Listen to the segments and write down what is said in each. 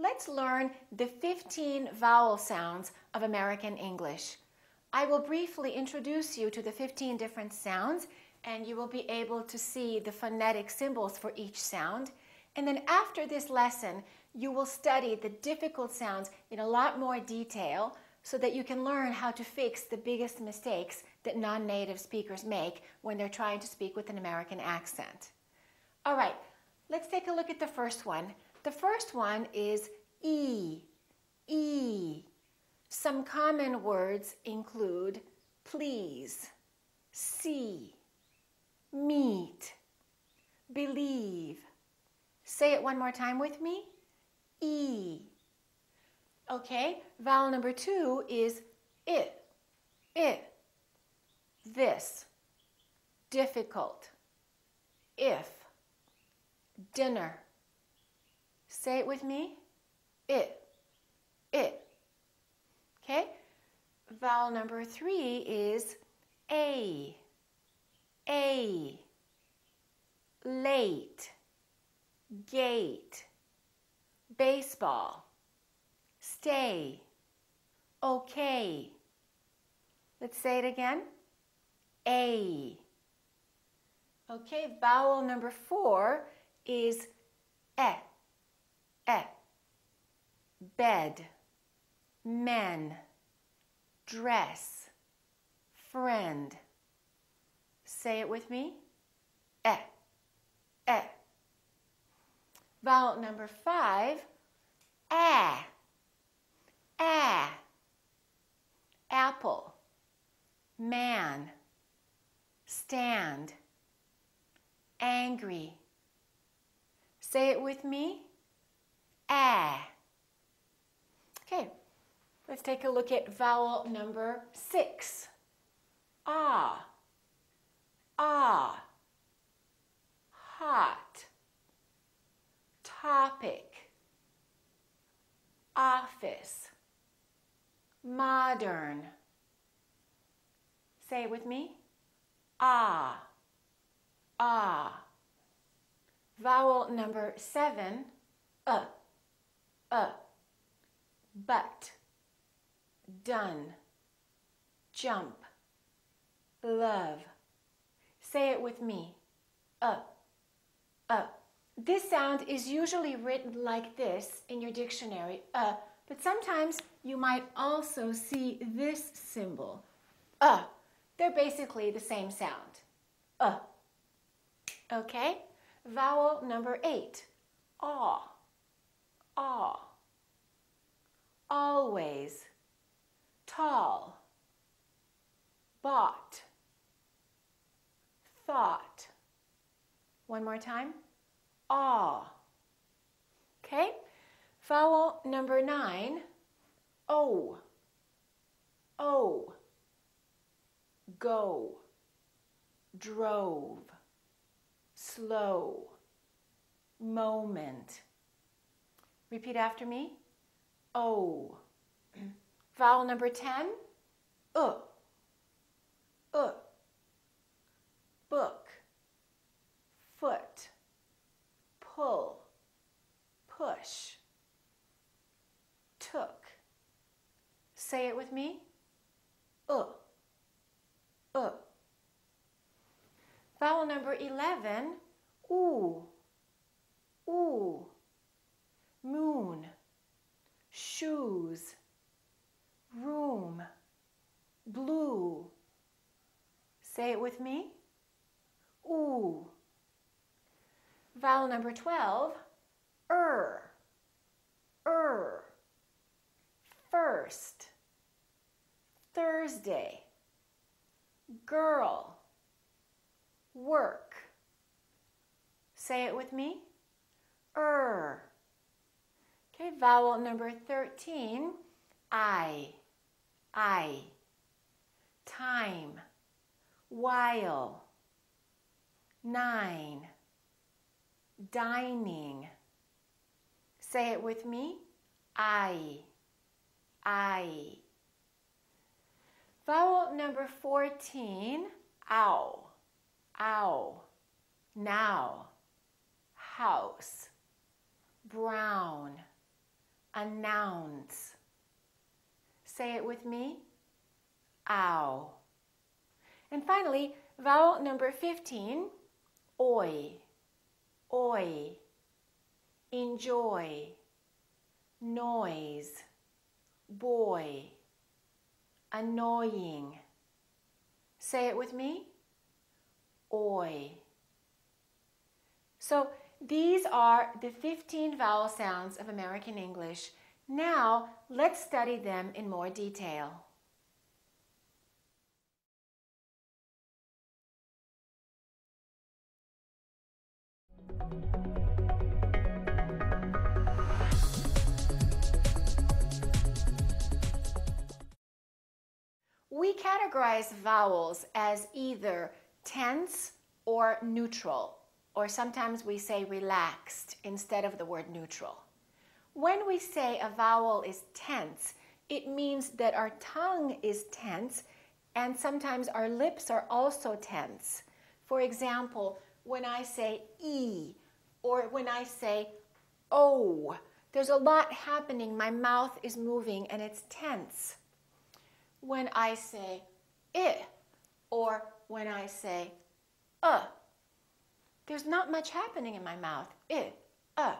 let's learn the 15 vowel sounds of American English. I will briefly introduce you to the 15 different sounds, and you will be able to see the phonetic symbols for each sound. And then after this lesson, you will study the difficult sounds in a lot more detail so that you can learn how to fix the biggest mistakes that non-native speakers make when they're trying to speak with an American accent. All right, let's take a look at the first one. The first one is E, E. Some common words include please, see, meet, believe. Say it one more time with me. E. Okay, vowel number 2 is it, this, difficult, if, dinner. Say it with me. It. Okay, vowel number 3 is a, late, gate, baseball, stay, okay. Let's say it again. A. Okay, vowel number 4 is e, bed, men, dress, friend. Say it with me. E. Vowel number 5, a, apple, man, stand, angry. Say it with me. A. Okay, let's take a look at vowel number 6. Ah, hot, topic, office, modern. Say it with me. Ah. Vowel number 7, but, done, jump, love. Say it with me. This sound is usually written like this in your dictionary, but sometimes you might also see this symbol. They're basically the same sound. Okay? Vowel number 8, aw, always, tall, bought, thought. One more time. Aw. Okay? Vowel number 9, O, go, drove, slow, moment. Repeat after me. O. Vowel number 10, book, foot, pull, push, took. Say it with me. Vowel number 11, oo, moon, shoes, room, blue. Say it with me. Ooh. Vowel number 12, first, Thursday, girl, work. Say it with me. Okay, vowel number 13, I, time, while, 9, dining. Say it with me. I. Vowel number 14, ow, now, house, brown, announce. Say it with me. Ow. And finally, vowel number 15, oi, oi, enjoy, noise, boy, annoying. Say it with me. Oi. So these are the 15 vowel sounds of American English. Now let's study them in more detail. We categorize vowels as either tense or neutral, or sometimes we say relaxed instead of the word neutral. When we say a vowel is tense, it means that our tongue is tense and sometimes our lips are also tense. For example, when I say E or when I say O, there's a lot happening. My mouth is moving and it's tense. When I say I or when I say there's not much happening in my mouth. I,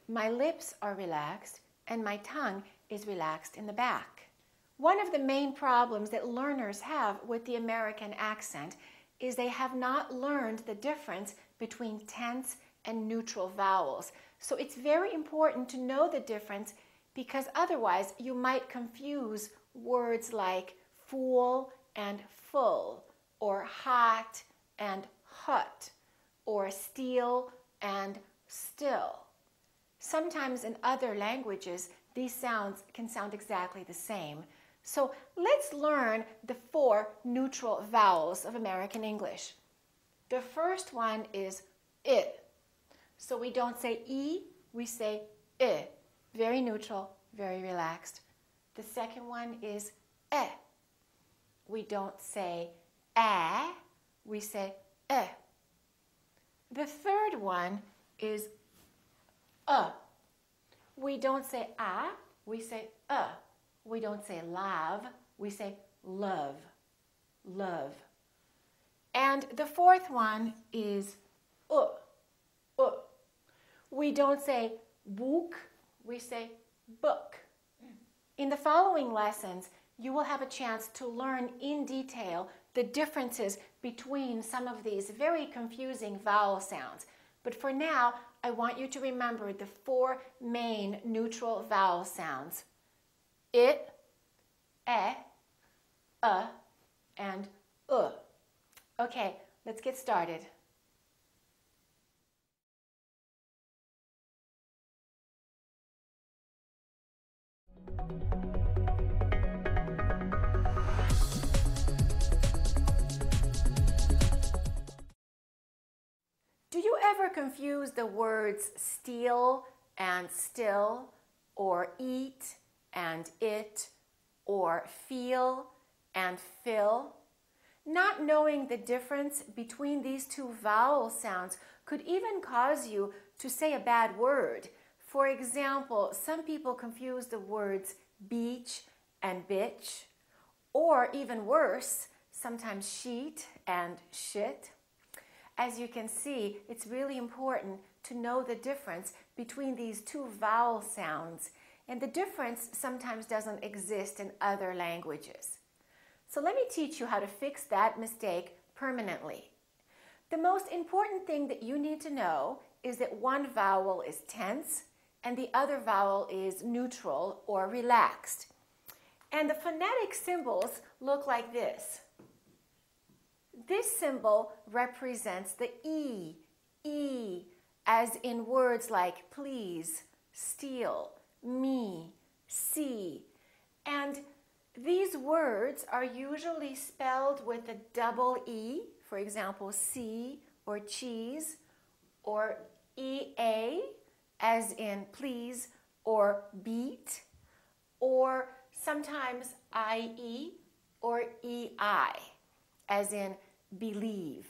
My lips are relaxed and my tongue is relaxed in the back. One of the main problems that learners have with the American accent is they have not learned the difference between tense and neutral vowels. So it's very important to know the difference because otherwise you might confuse words like fool and full, or hot and hut, or steal and still. Sometimes in other languages, these sounds can sound exactly the same. So let's learn the 4 neutral vowels of American English. The first one is I. So we don't say E, we say I. Very neutral, very relaxed. The second one is E. We don't say A, we say E. The third one is We don't say A, we say We don't say love, we say love, love. And the fourth one is We don't say book, we say book. In the following lessons, you will have a chance to learn in detail the differences between some of these very confusing vowel sounds. But for now, I want you to remember the 4 main neutral vowel sounds. It, and Okay, let's get started. Do you ever confuse the words steal and still, or eat and it, or feel and fill? Not knowing the difference between these 2 vowel sounds could even cause you to say a bad word. For example, some people confuse the words beach and bitch, or even worse, sometimes sheet and shit. As you can see, it's really important to know the difference between these 2 vowel sounds, and the difference sometimes doesn't exist in other languages. So let me teach you how to fix that mistake permanently. The most important thing that you need to know is that one vowel is tense and the other vowel is neutral or relaxed. And the phonetic symbols look like this. This symbol represents the E, as in words like please, steal, me, see. And these words are usually spelled with a double E, for example, see or cheese, or EA, as in please or beat, or sometimes IE or EI, as in believe.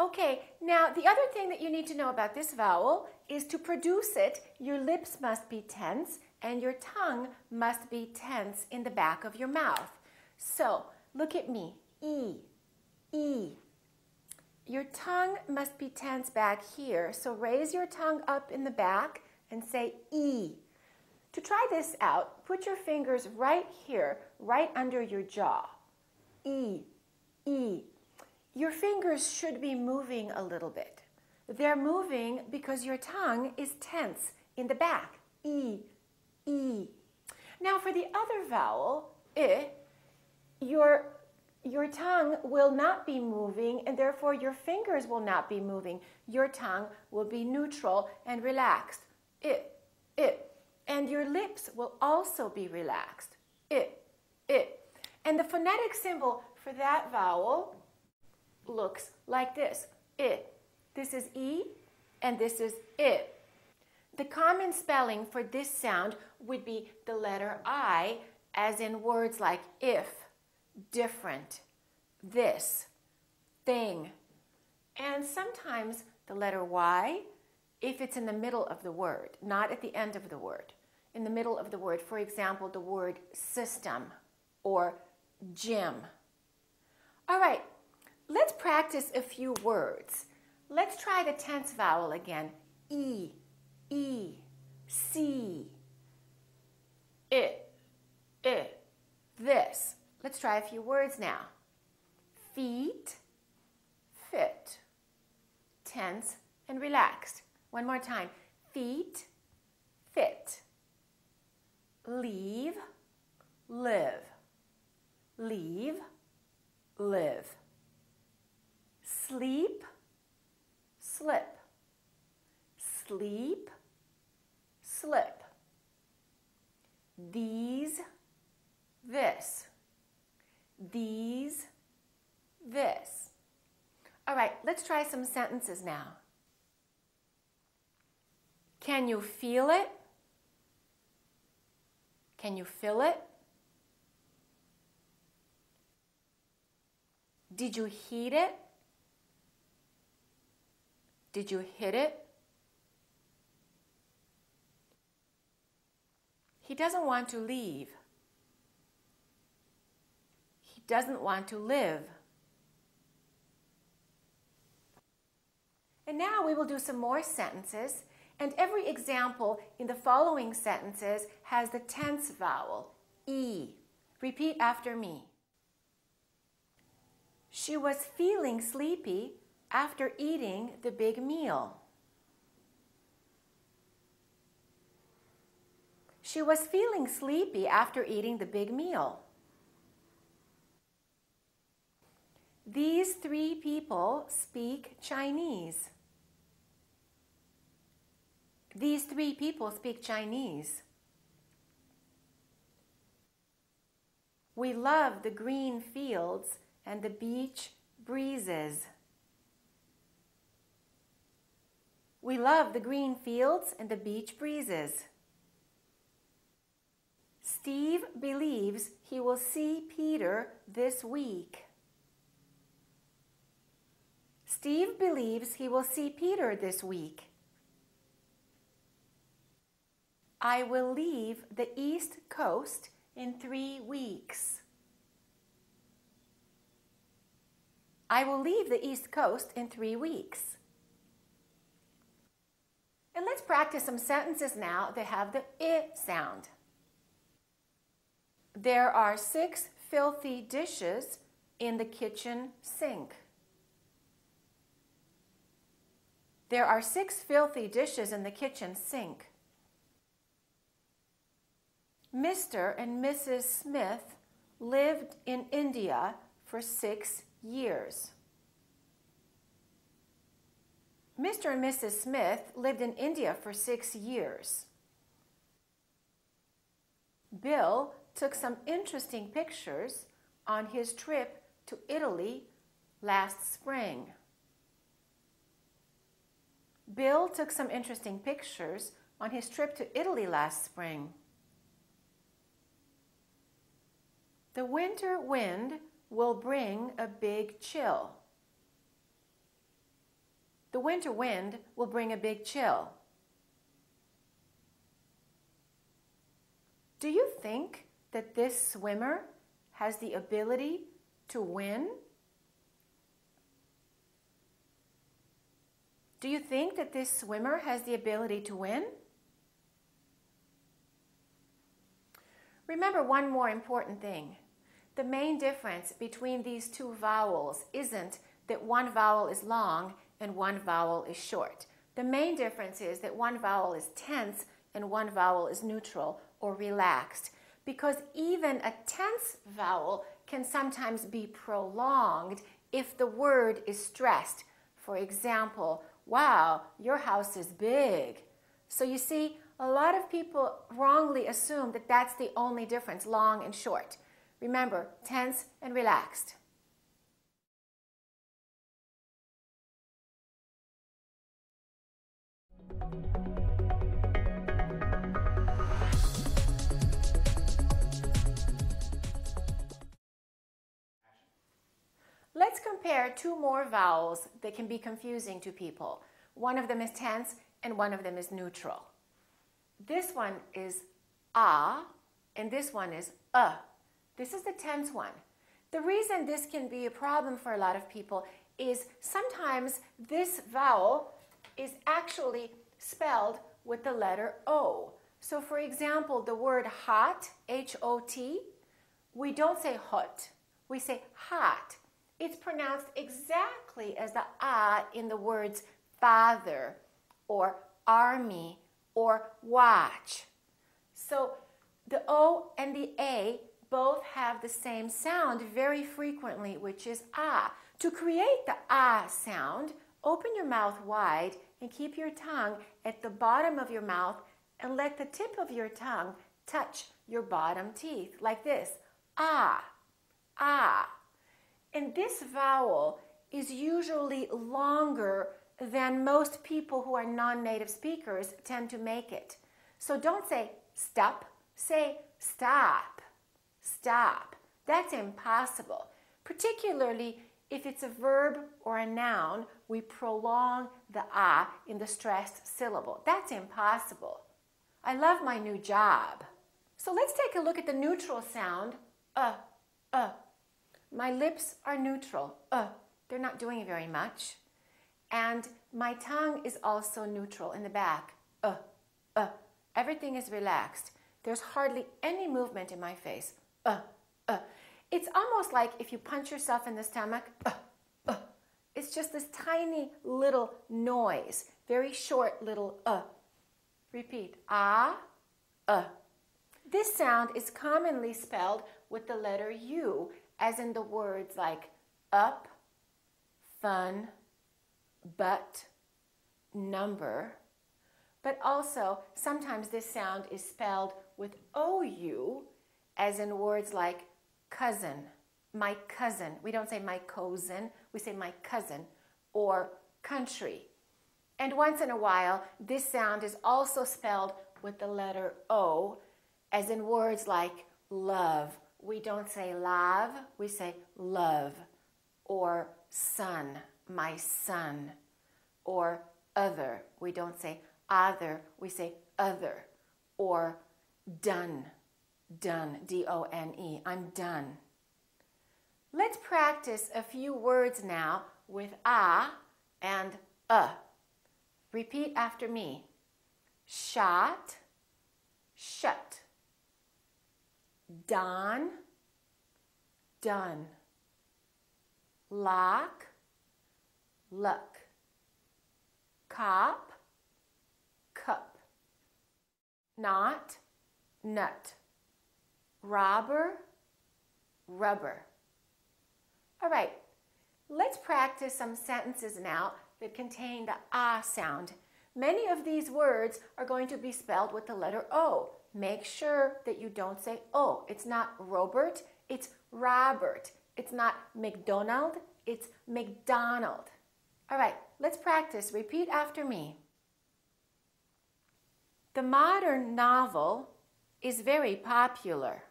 Okay, now the other thing that you need to know about this vowel is to produce it, your lips must be tense and your tongue must be tense in the back of your mouth. So, look at me. E, E. Your tongue must be tense back here, so raise your tongue up in the back and say E. To try this out, put your fingers right here, right under your jaw. E, E. Your fingers should be moving a little bit. They're moving because your tongue is tense in the back. E, E. Now for the other vowel, I, your tongue will not be moving and therefore your fingers will not be moving. Your tongue will be neutral and relaxed. I. And your lips will also be relaxed. I. And the phonetic symbol for that vowel looks like this. I. This is E and this is I. The common spelling for this sound would be the letter I, as in words like if, different, this, thing, and sometimes the letter Y if it's in the middle of the word, not at the end of the word. In the middle of the word, for example, the word system or gym. All right, let's practice a few words. Let's try the tense vowel again. E, E, C, I, this. Let's try a few words now. Feet, fit, tense and relaxed. One more time. Feet, fit. Leave, live. Leave, live. Sleep, slip. Sleep, slip. These, this. These, this. All right, let's try some sentences now. Can you feel it? Can you feel it? Did you heat it? Did you hit it? He doesn't want to leave. He doesn't want to live. And now we will do some more sentences, and every example in the following sentences has the tense vowel, E. Repeat after me. She was feeling sleepy after eating the big meal. She was feeling sleepy after eating the big meal. These three people speak Chinese. These three people speak Chinese. We love the green fields and the beach breezes. We love the green fields and the beach breezes. Steve believes he will see Peter this week. Steve believes he will see Peter this week. I will leave the East Coast in 3 weeks. I will leave the East Coast in 3 weeks. And let's practice some sentences now that have the I sound. There are 6 filthy dishes in the kitchen sink. There are 6 filthy dishes in the kitchen sink. Mr. and Mrs. Smith lived in India for 6 years. Mr. and Mrs. Smith lived in India for 6 years. Bill took some interesting pictures on his trip to Italy last spring. Bill took some interesting pictures on his trip to Italy last spring. The winter wind will bring a big chill. The winter wind will bring a big chill. Do you think that this swimmer has the ability to win? Do you think that this swimmer has the ability to win? Remember one more important thing. The main difference between these two vowels isn't that one vowel is long and one vowel is short. The main difference is that one vowel is tense and one vowel is neutral or relaxed, because even a tense vowel can sometimes be prolonged if the word is stressed. For example, wow, your house is big. So you see, a lot of people wrongly assume that that's the only difference, long and short. Remember, tense and relaxed. Let's compare two more vowels that can be confusing to people. One of them is tense and one of them is neutral. This one is ah and this one is This is the tense one. The reason this can be a problem for a lot of people is sometimes this vowel is actually spelled with the letter O. So for example, the word hot, H-O-T, we don't say hot, we say hot. It's pronounced exactly as the ah in the words father or army or watch. So the O and the A both have the same sound very frequently, which is ah. To create the ah sound, open your mouth wide and keep your tongue at the bottom of your mouth and let the tip of your tongue touch your bottom teeth like this. Ah, ah. And this vowel is usually longer than most people who are non-native speakers tend to make it. So don't say stop, say stop, stop. That's impossible. Particularly if it's a verb or a noun, we prolong the ah in the stressed syllable. That's impossible. I love my new job. So let's take a look at the neutral sound, My lips are neutral, They're not doing very much. And my tongue is also neutral in the back, Everything is relaxed. There's hardly any movement in my face, It's almost like if you punch yourself in the stomach, It's just this tiny little noise, very short little Repeat, ah, This sound is commonly spelled with the letter U, as in the words like up, fun, but, number. But also, sometimes this sound is spelled with OU, as in words like cousin, my cousin. We don't say my cousin, we say my cousin, or country. And once in a while, this sound is also spelled with the letter O, as in words like love. We don't say love, we say love. Or son, my son. Or other. We don't say other, we say other. Or done, done, D-O-N-E, I'm done. Let's practice a few words now with ah and Repeat after me. Shot, shut. Don, done. Lock, luck. Cop, cup. Knot, nut. Robber, rubber. All right, let's practice some sentences now that contain the ah sound. Many of these words are going to be spelled with the letter O. Make sure that you don't say O. It's not Robert, it's Robert. It's not McDonald, it's McDonald. All right, let's practice. Repeat after me. The modern novel is very popular.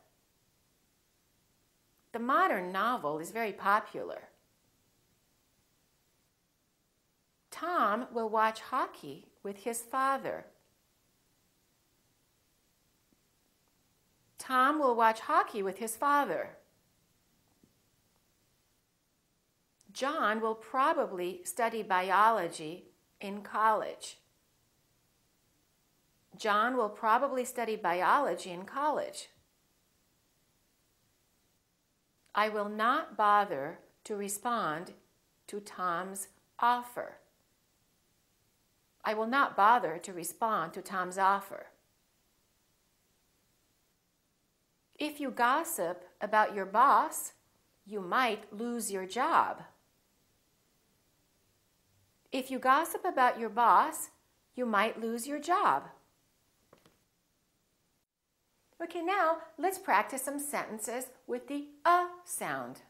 The modern novel is very popular. Tom will watch hockey with his father. Tom will watch hockey with his father. John will probably study biology in college. John will probably study biology in college. I will not bother to respond to Tom's offer. I will not bother to respond to Tom's offer. If you gossip about your boss, you might lose your job. If you gossip about your boss, you might lose your job. Okay, now let's practice some sentences with the sound.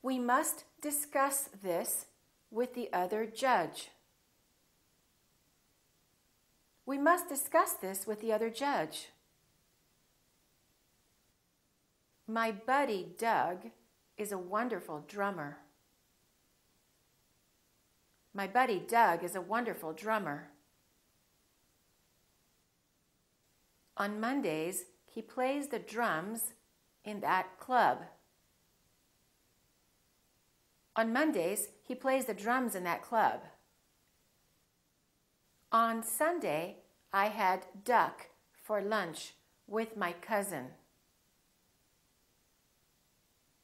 We must discuss this with the other judge. We must discuss this with the other judge. My buddy Doug is a wonderful drummer. My buddy Doug is a wonderful drummer. On Mondays, he plays the drums in that club. On Mondays, he plays the drums in that club. On Sunday, I had duck for lunch with my cousin.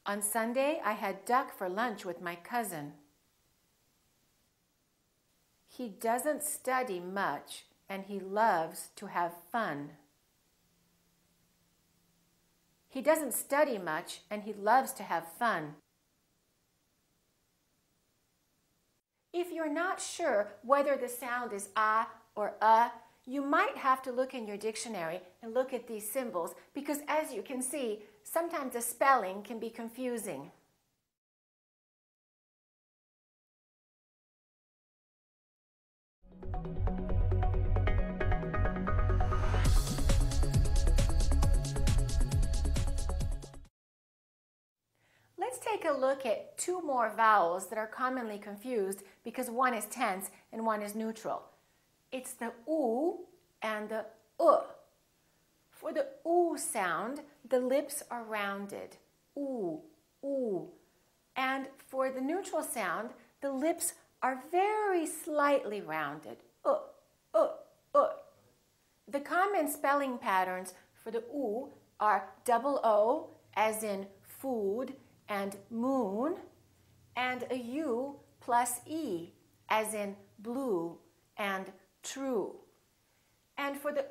On Sunday, I had duck for lunch with my cousin. He doesn't study much and he loves to have fun. He doesn't study much and he loves to have fun. If you're not sure whether the sound is or you might have to look in your dictionary and look at these symbols because, as you can see, sometimes the spelling can be confusing. Let's take a look at two more vowels that are commonly confused because one is tense and one is neutral. It's the oo and the For the oo sound, the lips are rounded. Oo, oo. And for the neutral sound, the lips are very slightly rounded. The common spelling patterns for the oo are double O, as in food and moon, and a U plus E, as in blue and true. And for the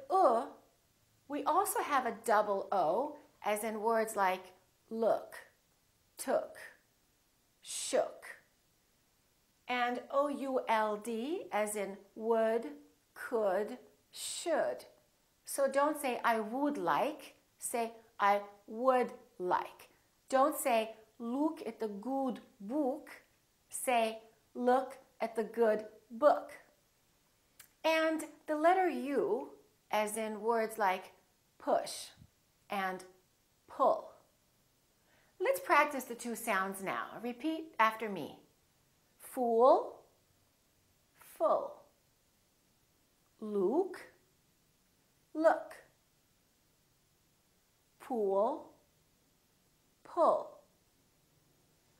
we also have a double O, as in words like look, took, shook. And OULD, as in would, could, should. So don't say I would like, say I would like. Don't say look at the good book, say look at the good book. And the letter U, as in words like push and pull. Let's practice the two sounds now. Repeat after me. Fool, full. Luke, look. Pool, pull.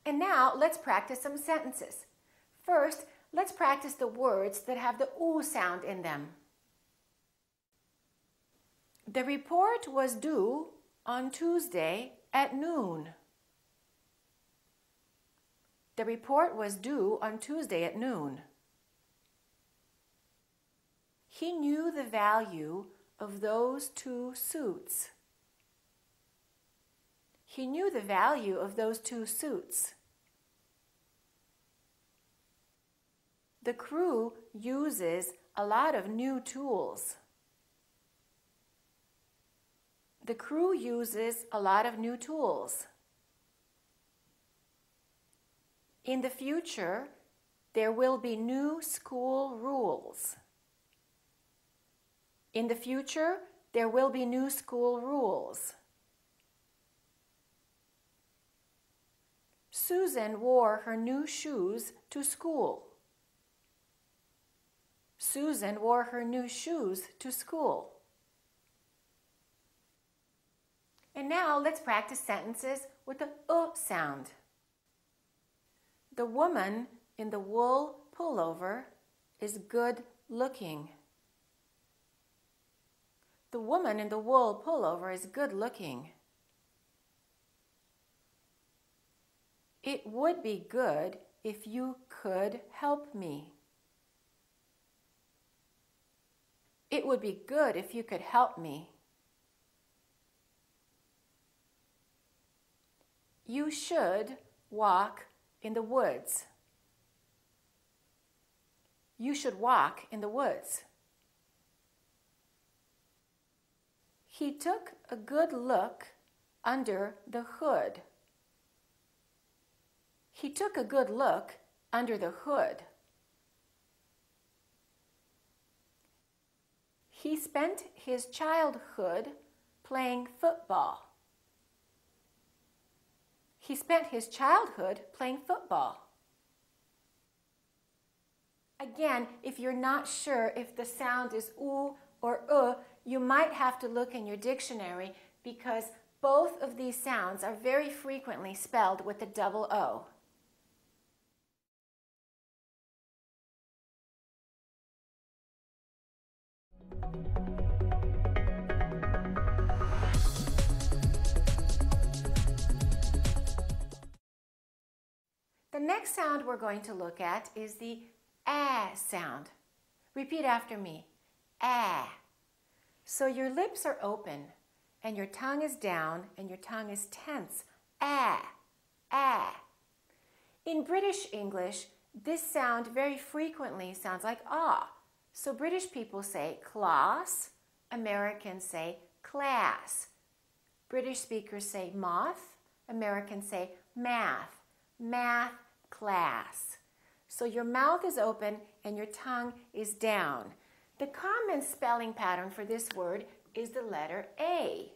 And now let's practice some sentences. First, let's practice the words that have the oo sound in them. The report was due on Tuesday at noon. The report was due on Tuesday at noon. He knew the value of those two suits. He knew the value of those two suits. The crew uses a lot of new tools. The crew uses a lot of new tools. In the future, there will be new school rules. In the future, there will be new school rules. Susan wore her new shoes to school. Susan wore her new shoes to school. And now let's practice sentences with the sound. The woman in the wool pullover is good looking. The woman in the wool pullover is good looking. It would be good if you could help me. It would be good if you could help me. You should walk in the woods. You should walk in the woods. He took a good look under the hood. He took a good look under the hood. He spent his childhood playing football. He spent his childhood playing football. Again, if you're not sure if the sound is oo or you might have to look in your dictionary because both of these sounds are very frequently spelled with the double O. The next sound we're going to look at is the sound. Repeat after me. So your lips are open and your tongue is down and your tongue is tense. In British English, this sound very frequently sounds like ah. So British people say class, Americans say class. British speakers say moth, Americans say math. Math class. So your mouth is open and your tongue is down. The common spelling pattern for this word is the letter A.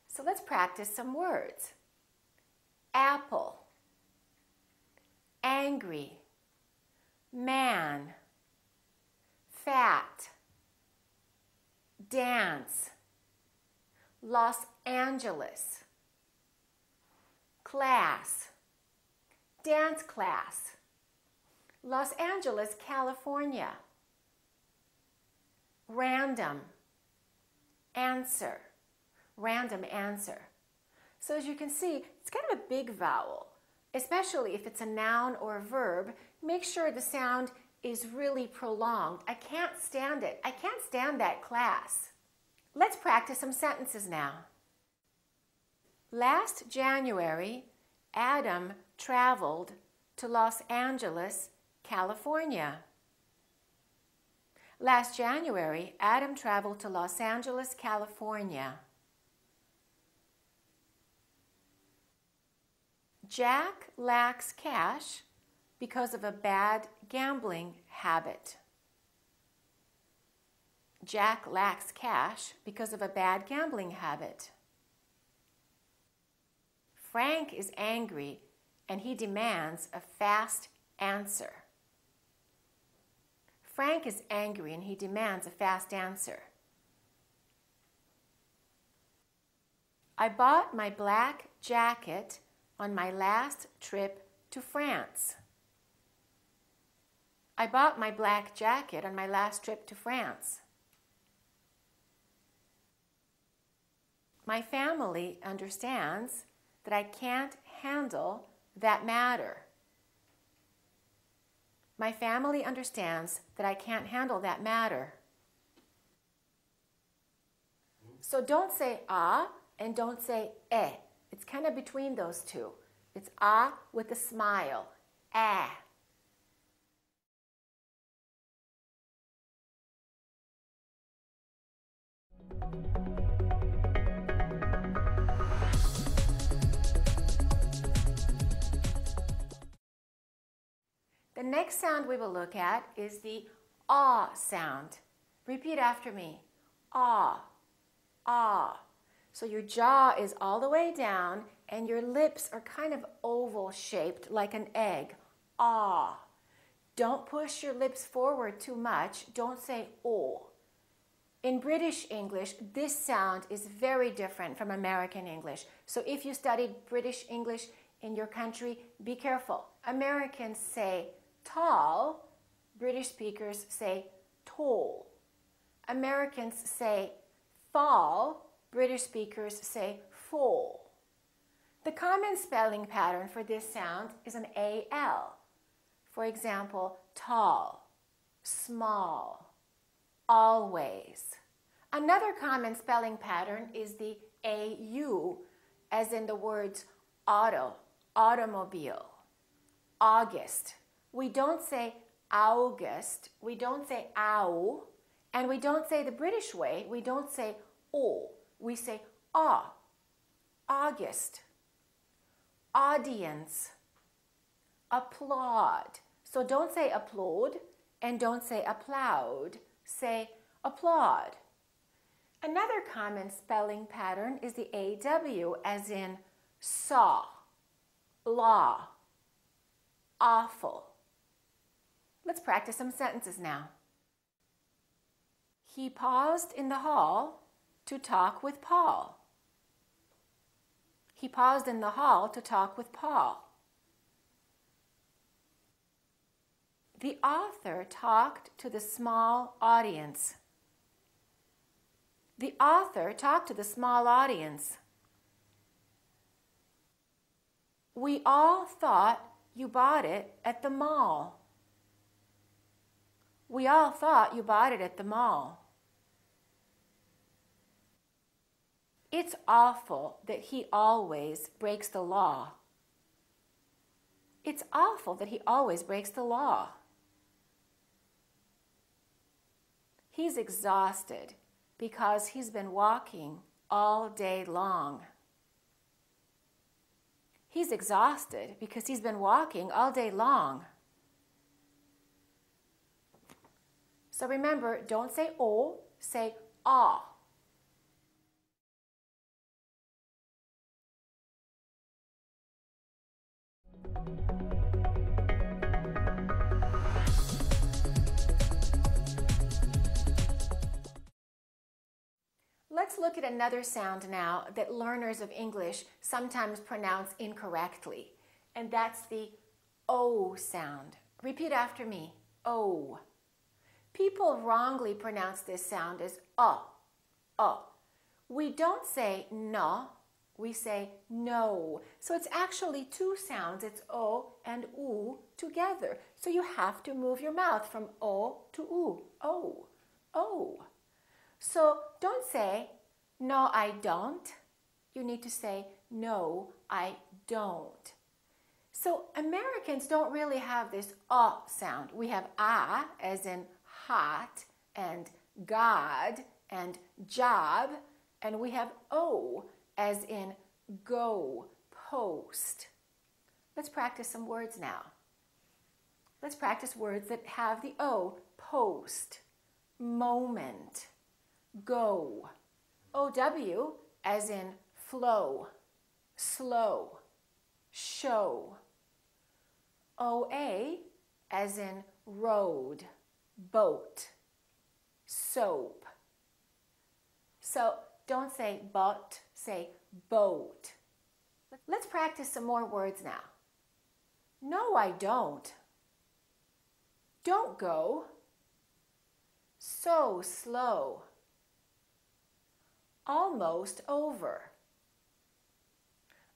So let's practice some words. Apple, angry, man, fat, dance, Los Angeles, class, dance class, Los Angeles, California, random answer, random answer. So as you can see, it's kind of a big vowel, especially if it's a noun or a verb. Make sure the sound is really prolonged. I can't stand it. I can't stand that class. Let's practice some sentences now. Last January, Adam traveled to Los Angeles, California. Last January, Adam traveled to Los Angeles, California. Jack lacks cash because of a bad gambling habit. Jack lacks cash because of a bad gambling habit. Frank is angry and he demands a fast answer. Frank is angry and he demands a fast answer. I bought my black jacket on my last trip to France. I bought my black jacket on my last trip to France. My family understands that I can't handle that matter. My family understands that I can't handle that matter. So don't say ah and don't say eh. It's kind of between those two. It's ah with a smile. Ah. The next sound we will look at is the ah sound. Repeat after me. Ah, ah. So your jaw is all the way down and your lips are kind of oval shaped like an egg. Ah. Don't push your lips forward too much. Don't say oh. In British English, this sound is very different from American English. So if you studied British English in your country, be careful. Americans say tall, British speakers say tall. Americans say fall, British speakers say fall. The common spelling pattern for this sound is an AL. For example, tall, small, always. Another common spelling pattern is the AU, as in the words auto, automobile, August. We don't say August, we don't say ow, and we don't say the British way, we don't say o, we say August, audience, applaud. So don't say applaud and don't say applaud, say applaud. Another common spelling pattern is the AW, as in saw, law, awful. Let's practice some sentences now. He paused in the hall to talk with Paul. He paused in the hall to talk with Paul. The author talked to the small audience. The author talked to the small audience. We all thought you bought it at the mall. We all thought you bought it at the mall. It's awful that he always breaks the law. It's awful that he always breaks the law. He's exhausted because he's been walking all day long. He's exhausted because he's been walking all day long. So remember, don't say oh, say ah. Let's look at another sound now that learners of English sometimes pronounce incorrectly, and that's the O sound. Repeat after me, O. People wrongly pronounce this sound as O. We don't say no, we say no. So it's actually two sounds, it's O and U together. So you have to move your mouth from O to U, O, O. So don't say, no, I don't. You need to say, no, I don't. So Americans don't really have this sound. We have as in hot and God and job, and we have O as in go, post. Let's practice some words now. Let's practice words that have the O, post, moment, go. OW as in flow, slow, show. OA as in road, boat, soap. So don't say boat, say boat. Let's practice some more words now. No, I don't. Don't go. So slow. Almost over.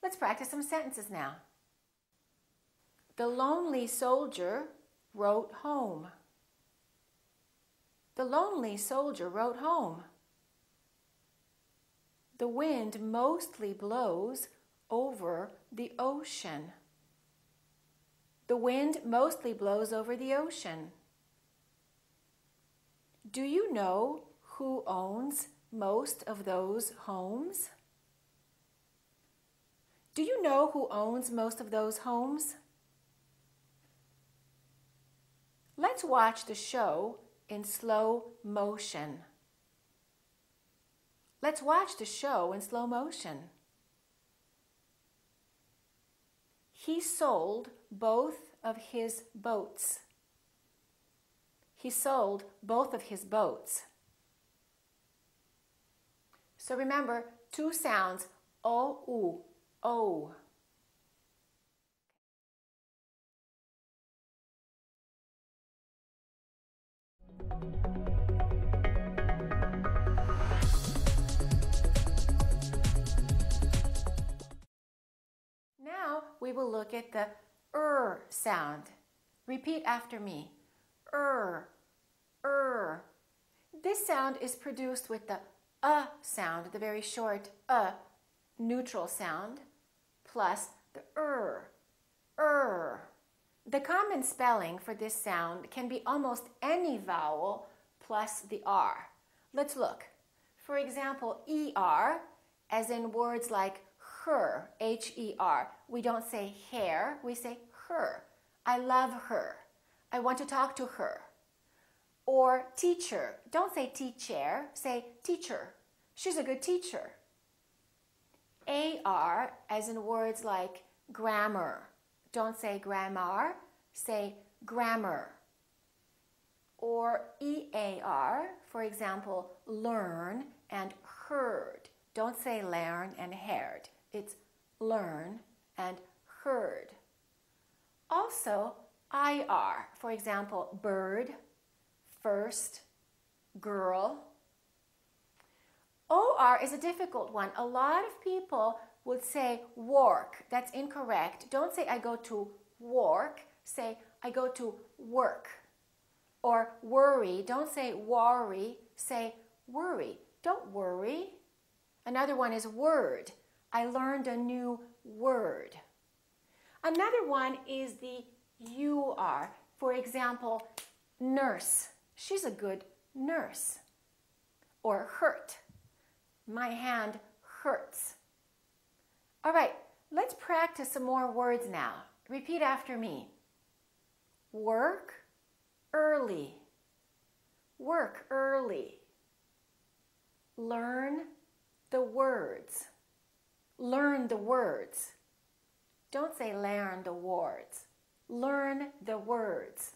Let's practice some sentences now. The lonely soldier wrote home. The lonely soldier wrote home. The wind mostly blows over the ocean. The wind mostly blows over the ocean. Do you know who owns most of those homes? Do you know who owns most of those homes? Let's watch the show in slow motion. Let's watch the show in slow motion. He sold both of his boats. He sold both of his boats. So remember, two sounds, o, u, o. Now we will look at the sound. Repeat after me. This sound is produced with the sound, the very short neutral sound, plus the The common spelling for this sound can be almost any vowel plus the R. Let's look. For example, ER, as in words like her, H-E-R. We don't say hair, we say her. I love her. I want to talk to her. Or teacher. Don't say teacher, say teacher. She's a good teacher. AR, as in words like grammar. Don't say grammar, say grammar. Or EAR, for example, learn and heard. Don't say learn and heard. It's learn and heard. Also, IR, for example, bird, first, girl. OR is a difficult one. A lot of people would say work. That's incorrect. Don't say I go to work. Say I go to work. Or worry. Don't say worry. Say worry. Don't worry. Another one is word. I learned a new word. Another one is the UR. For example, nurse. She's a good nurse. Or hurt. My hand hurts. All right, let's practice some more words now. Repeat after me. Work early. Work early. Learn the words. Learn the words. Don't say learn the words. Learn the words.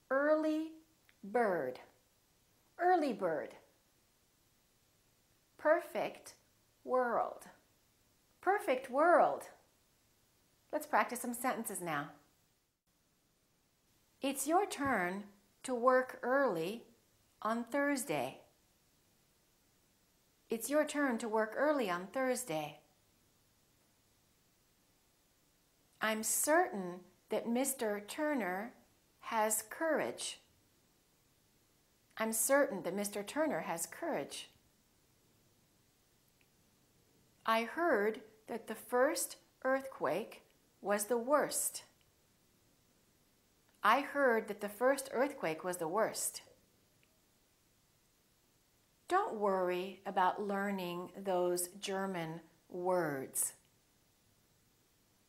Early bird. Early bird. Perfect world. Perfect world. Let's practice some sentences now. It's your turn to work early on Thursday. It's your turn to work early on Thursday. I'm certain that Mr. Turner has courage. I'm certain that Mr. Turner has courage. I heard that the first earthquake was the worst. I heard that the first earthquake was the worst. Don't worry about learning those German words.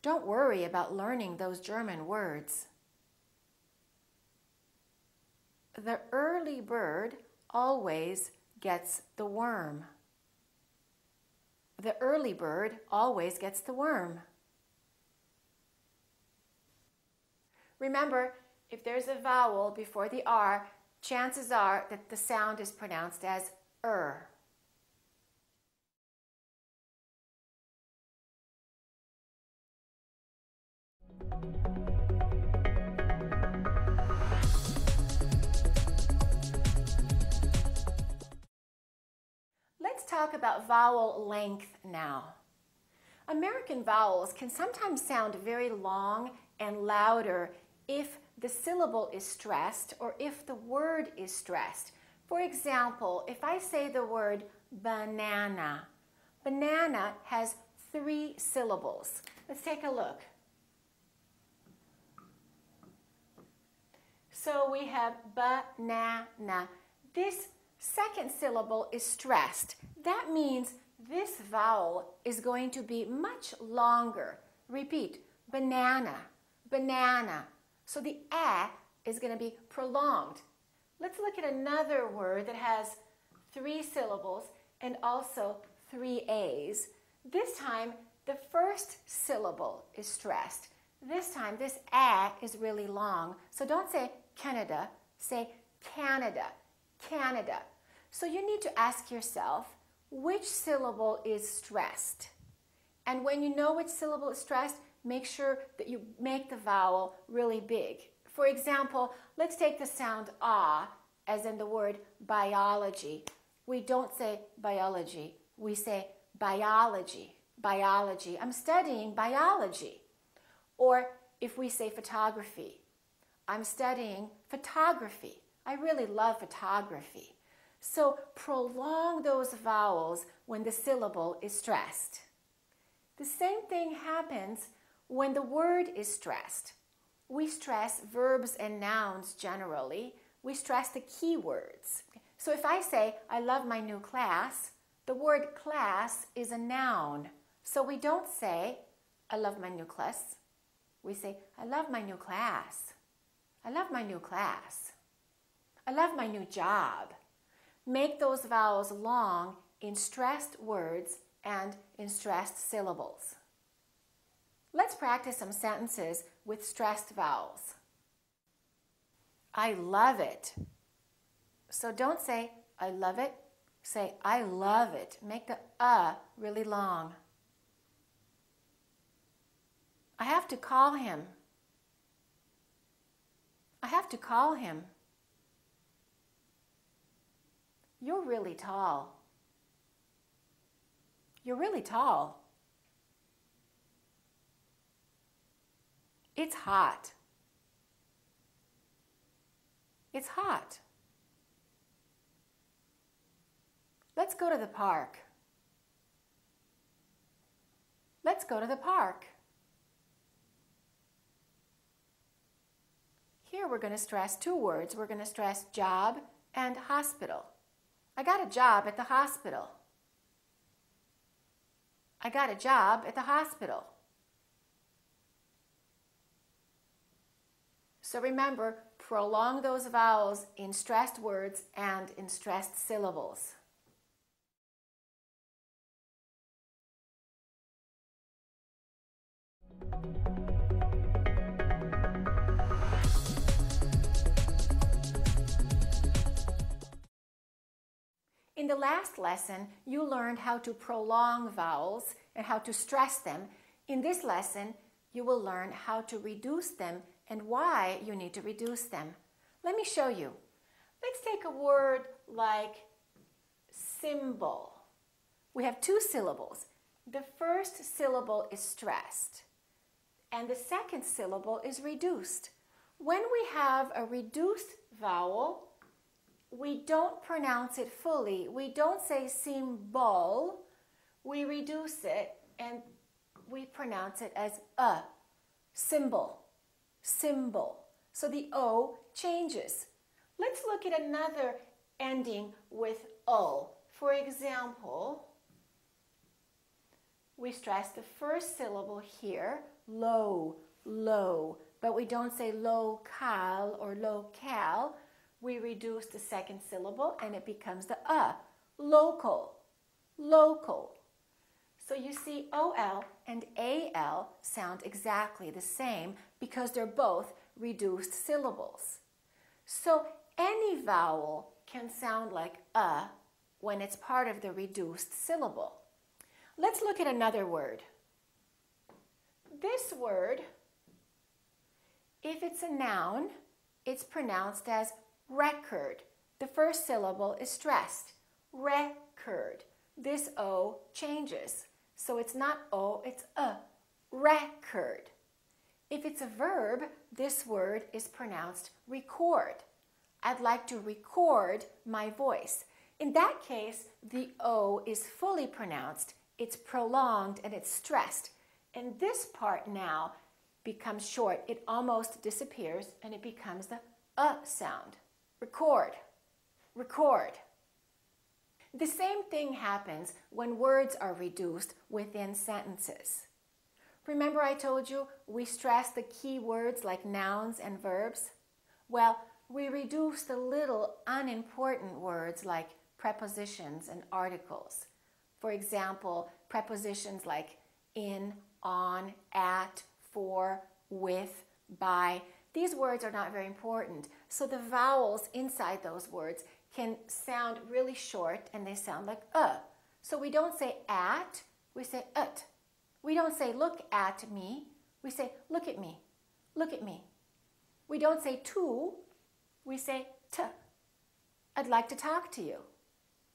Don't worry about learning those German words. The early bird always gets the worm. The early bird always gets the worm. Remember, if there's a vowel before the R, chances are that the sound is pronounced as er. Let's talk about vowel length now. American vowels can sometimes sound very long and louder if the syllable is stressed or if the word is stressed. For example, if I say the word banana, banana has 3 syllables. Let's take a look. So we have banana. This second syllable is stressed. That means this vowel is going to be much longer. Repeat, banana, banana. So the a is going to be prolonged. Let's look at another word that has 3 syllables and also 3 a's. This time, the first syllable is stressed. This time, this A is really long. So don't say Canada, say Canada, Canada. So you need to ask yourself, which syllable is stressed? And when you know which syllable is stressed, make sure that you make the vowel really big. For example, let's take the sound ah, as in the word biology. We don't say biology, we say biology, biology. I'm studying biology. Or if we say photography, I'm studying photography. I really love photography. So prolong those vowels when the syllable is stressed. The same thing happens when the word is stressed. We stress verbs and nouns generally. We stress the key words. So if I say, I love my new class, the word class is a noun. So we don't say, I love my new class. We say, I love my new class. I love my new class. I love my new job. Make those vowels long in stressed words and in stressed syllables. Let's practice some sentences with stressed vowels. I love it. So don't say, I love it. Say, I love it. Make the really long. I have to call him. I have to call him. You're really tall. You're really tall. It's hot. It's hot. Let's go to the park. Let's go to the park. Here we're going to stress two words. We're going to stress job and hospital. I got a job at the hospital. I got a job at the hospital. So remember, prolong those vowels in stressed words and in stressed syllables. In the last lesson, you learned how to prolong vowels and how to stress them. In this lesson, you will learn how to reduce them and why you need to reduce them. Let me show you. Let's take a word like symbol. We have two syllables. The first syllable is stressed, and the second syllable is reduced. When we have a reduced vowel, we don't pronounce it fully. We don't say symbol. We reduce it and we pronounce it as a. Symbol. Symbol. So the O changes. Let's look at another ending with O. For example, we stress the first syllable here, low, low, but we don't say local or locale. We reduce the second syllable and it becomes the local, local. So you see OL and AL sound exactly the same because they're both reduced syllables. So any vowel can sound like when it's part of the reduced syllable. Let's look at another word. This word, if it's a noun, it's pronounced as record. The first syllable is stressed. Record. This O changes. So it's not O, it's a. Record. If it's a verb, this word is pronounced record. I'd like to record my voice. In that case, the O is fully pronounced. It's prolonged and it's stressed. And this part now becomes short. It almost disappears and it becomes the sound. Record, record. The same thing happens when words are reduced within sentences. Remember I told you we stress the key words like nouns and verbs? Well, we reduce the little unimportant words like prepositions and articles. For example, prepositions like in, on, at, for, with, by. These words are not very important. So the vowels inside those words can sound really short and they sound like So we don't say at, we say ut. We don't say look at me, we say look at me, look at me. We don't say to, we say t. I'd like to talk to you.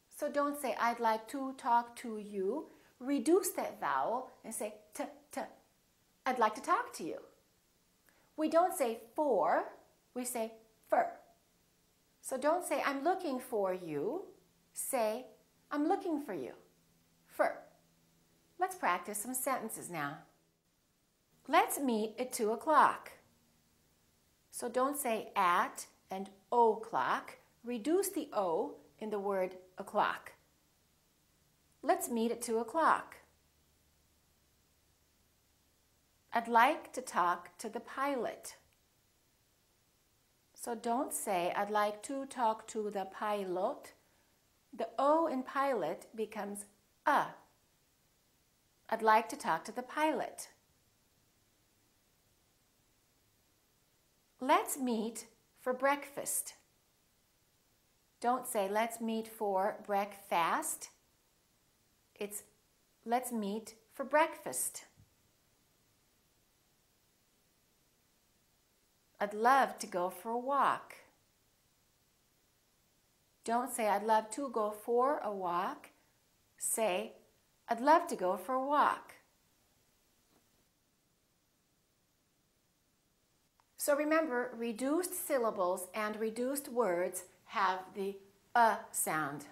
So don't say I'd like to talk to you. Reduce that vowel and say t, t. I'd like to talk to you. We don't say for, we say fur. So don't say I'm looking for you. Say I'm looking for you. Fur. Let's practice some sentences now. Let's meet at 2 o'clock. So don't say at and o'clock. Reduce the O in the word o'clock. Let's meet at 2 o'clock. I'd like to talk to the pilot. So don't say I'd like to talk to the pilot. The O in pilot becomes a. I'd like to talk to the pilot. Let's meet for breakfast. Don't say let's meet for breakfast. It's let's meet for breakfast. I'd love to go for a walk. Don't say I'd love to go for a walk. Say I'd love to go for a walk. So remember, reduced syllables and reduced words have the sound.